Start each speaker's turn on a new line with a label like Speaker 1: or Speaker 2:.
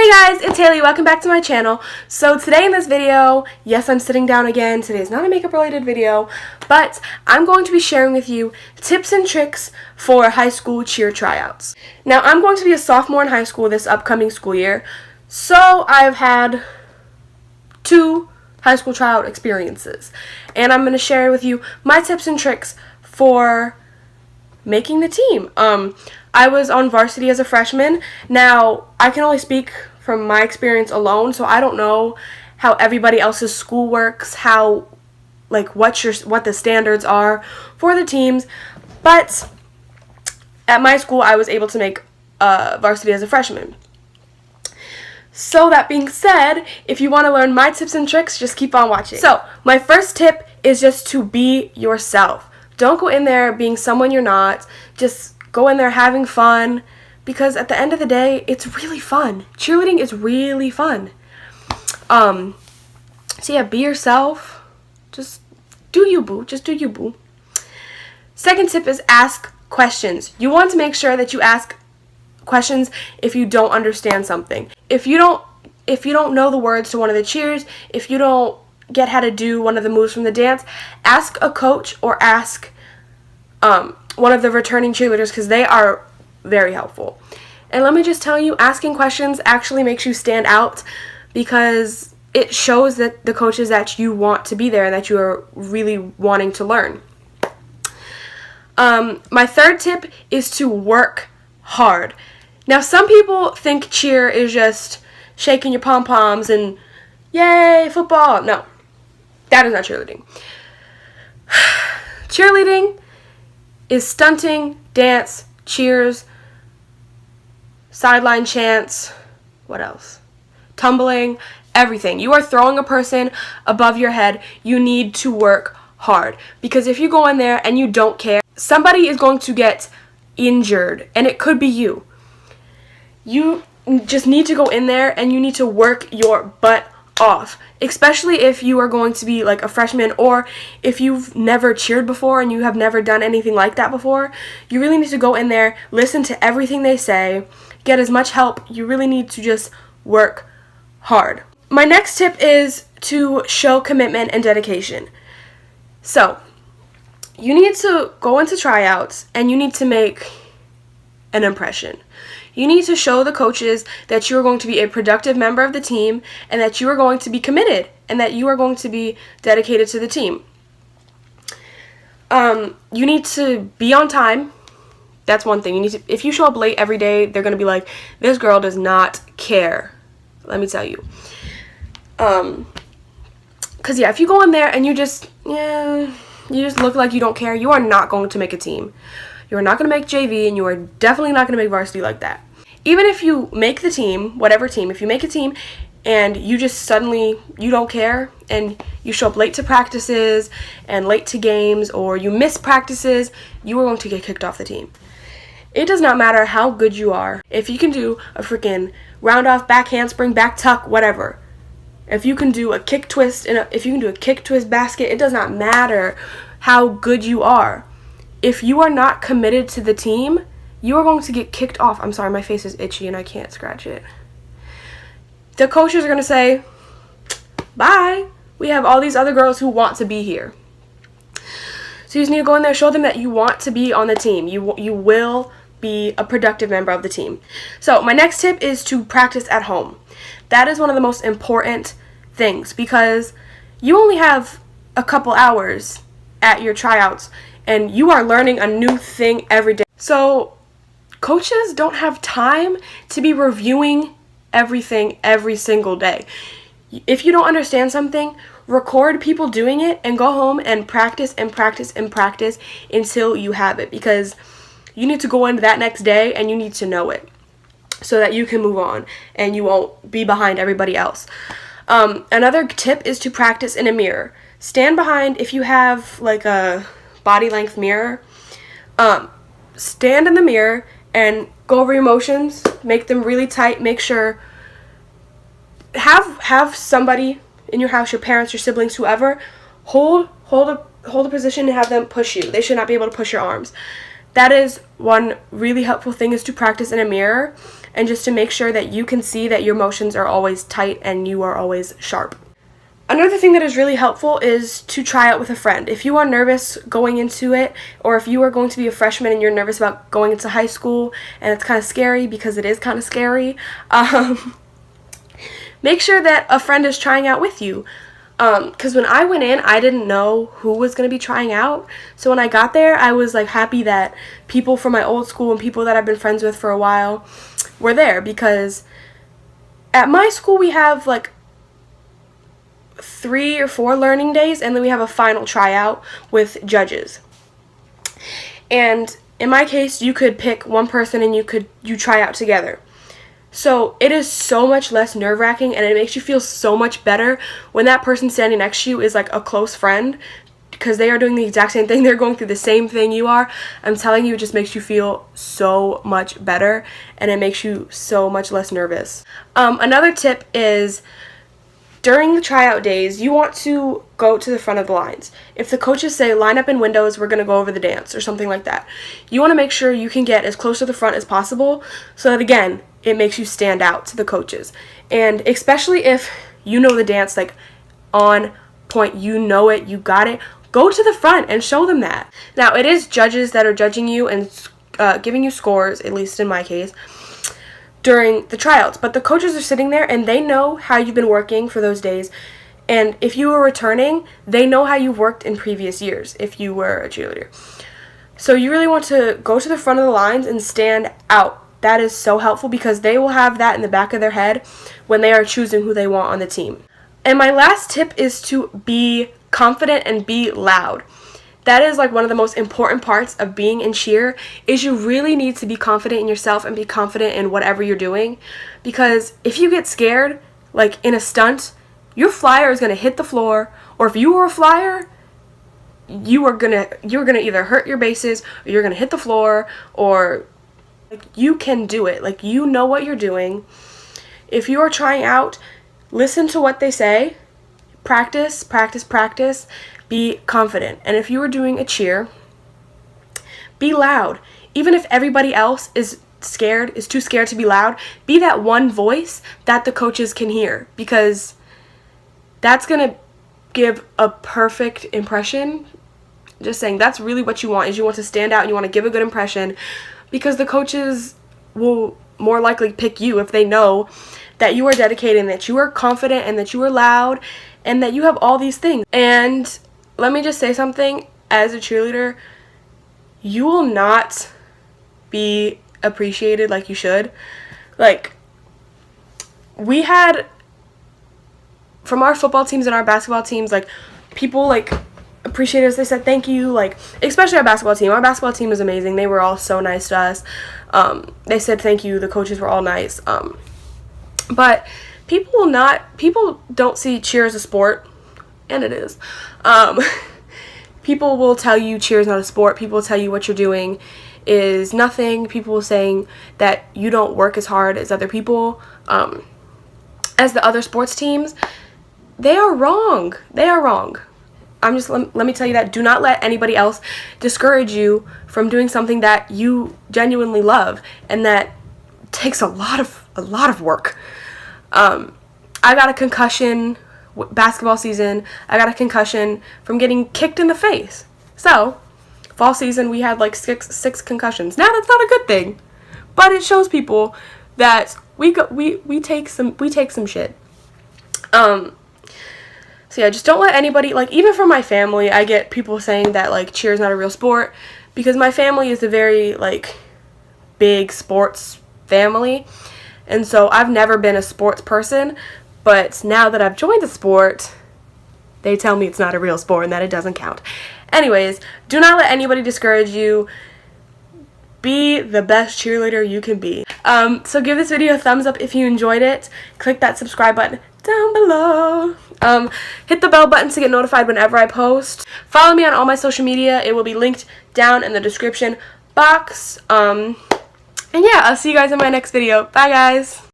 Speaker 1: Hey guys, it's Haley. Welcome back to my channel. So today in this video, yes, I'm sitting down again. Today is not a makeup related video, but I'm going to be sharing with you tips and tricks for high school cheer tryouts. Now, I'm going to be a sophomore in high school this upcoming school year, so I've had 2 high school tryout experiences, and I'm going to share with you my tips and tricks for making the team. I was on varsity as a freshman. Now, I can only speak from my experience alone, so I don't know how everybody else's school works, how, like, what the standards are for the teams, but at my school, I was able to make varsity as a freshman. So that being said, if you want to learn my tips and tricks, just keep on watching. So, my first tip is just to be yourself. Don't go in there being someone you're not. Just go in there having fun, because at the end of the day, it's really fun. Cheerleading is really fun. So yeah, be yourself. Just do you, boo. Just do you, boo. Second tip is ask questions. You want to make sure that you ask questions if you don't understand something. If you don't know the words to one of the cheers, if you don't get how to do one of the moves from the dance, ask a coach or ask one of the returning cheerleaders, because they are very helpful. And let me just tell you, asking questions actually makes you stand out, because it shows that the coaches that you want to be there and that you are really wanting to learn. My third tip is to work hard. Now, some people think cheer is just shaking your pom-poms and yay, football. No, that is not cheerleading. Cheerleading is stunting, dance, cheers, sideline chants, what else? Tumbling, everything. You are throwing a person above your head. You need to work hard, because if you go in there and you don't care, somebody is going to get injured, and it could be you. You just need to go in there and you need to work your butt off, especially if you are going to be like a freshman, or if you've never cheered before and you have never done anything like that before. You really need to go in there, listen to everything they say, get as much help. You really need to just work hard. My next tip is to show commitment and dedication. So, you need to go into tryouts and you need to make an impression. You need to show the coaches that you are going to be a productive member of the team, and that you are going to be committed, and that you are going to be dedicated to the team. You need to be on time. That's one thing. If you show up late every day, they're going to be like, this girl does not care. Let me tell you. Because yeah, if you go in there and you just look like you don't care, you are not going to make a team. You are not going to make JV, and you are definitely not going to make varsity like that. Even if you make the team, whatever team, if you make a team and you just suddenly, you don't care, and you show up late to practices and late to games, or you miss practices, you are going to get kicked off the team. It does not matter how good you are. If you can do a freaking round off, back handspring, back tuck, whatever. If you can do a kick twist, if you can do a kick twist basket, it does not matter how good you are. If you are not committed to the team, you are going to get kicked off. I'm sorry, my face is itchy and I can't scratch it. The coaches are going to say, bye. We have all these other girls who want to be here. So you just need to go in there, show them that you want to be on the team. You will be a productive member of the team. So my next tip is to practice at home. That is one of the most important things, because you only have a couple hours at your tryouts, and you are learning a new thing every day. So coaches don't have time to be reviewing everything every single day. If you don't understand something, record people doing it and go home and practice and practice and practice until you have it, because you need to go into that next day and you need to know it so that you can move on and you won't be behind everybody else. Another tip is to practice in a mirror. Stand behind, if you have like a body length mirror, stand in the mirror and go over your motions, make them really tight. Make sure, have somebody in your house, your parents, your siblings, whoever, hold a position and have them push you. They should not be able to push your arms. That is one really helpful thing, is to practice in a mirror. and just to make sure that you can see that your motions are always tight and you are always sharp. Another thing that is really helpful is to try out with a friend. If you are nervous going into it, or if you are going to be a freshman and you're nervous about going into high school and it's kind of scary, because it is kind of scary, make sure that a friend is trying out with you. Because when I went in, I didn't know who was going to be trying out. So when I got there, I was like happy that people from my old school and people that I've been friends with for a while were there, because at my school we have like 3 or 4 learning days, and then we have a final tryout with judges. And in my case, you could pick one person and you try out together. So it is so much less nerve-wracking, and it makes you feel so much better when that person standing next to you is like a close friend, because they are doing the exact same thing. They're going through the same thing you are. I'm telling you, it just makes you feel so much better, and it makes you so much less nervous. Another tip is, during the tryout days, you want to go to the front of the lines. If the coaches say, line up in windows, we're going to go over the dance, or something like that, you want to make sure you can get as close to the front as possible, so that, again, it makes you stand out to the coaches. And especially if you know the dance, like, on point, you know it, you got it, go to the front and show them that. Now, it is judges that are judging you and giving you scores, at least in my case, during the tryouts, but the coaches are sitting there and they know how you've been working for those days, and if you were returning, they know how you've worked in previous years if you were a cheerleader. So you really want to go to the front of the lines and stand out. That is so helpful, because they will have that in the back of their head when they are choosing who they want on the team. And my last tip is to be confident and be loud. That is like one of the most important parts of being in cheer, is you really need to be confident in yourself and be confident in whatever you're doing, because if you get scared, like in a stunt, your flyer is going to hit the floor, or if you were a flyer, you're gonna either hurt your bases, or you're gonna hit the floor, or like, you can do it. Like, you know what you're doing. If you are trying out, listen to what they say, practice, practice, practice. Be confident. And if you are doing a cheer, be loud. Even if everybody else is too scared to be loud, be that one voice that the coaches can hear, because that's going to give a perfect impression. Just saying, that's really what you want, is you want to stand out and you want to give a good impression, because the coaches will more likely pick you if they know that you are dedicated and that you are confident and that you are loud and that you have all these things. And let me just say something, as a cheerleader, you will not be appreciated like you should. Like, we had, from our football teams and our basketball teams, like, people, like, appreciate us. They said thank you, like, especially our basketball team. Our basketball team was amazing. They were all so nice to us. They said thank you. The coaches were all nice. But people don't see cheer as a sport, and it is. People will tell you cheer is not a sport. People will tell you what you're doing is nothing. People saying that you don't work as hard as other people, as the other sports teams. They are wrong. They are wrong. Let me tell you that. Do not let anybody else discourage you from doing something that you genuinely love and that takes a lot of work. I got a concussion basketball season. I got a concussion from getting kicked in the face. So, fall season we had like six concussions. Now that's not a good thing, but it shows people that we take some shit. So yeah, just don't let anybody, like, even from my family, I get people saying that, like, cheer is not a real sport, because my family is a very, like, big sports family, and so I've never been a sports person, but now that I've joined the sport, they tell me it's not a real sport and that it doesn't count. Anyways, do not let anybody discourage you. Be the best cheerleader you can be. So give this video a thumbs up if you enjoyed it. Click that subscribe button down below. Hit the bell button to get notified whenever I post. Follow me on all my social media. It will be linked down in the description box. And yeah, I'll see you guys in my next video. Bye, guys.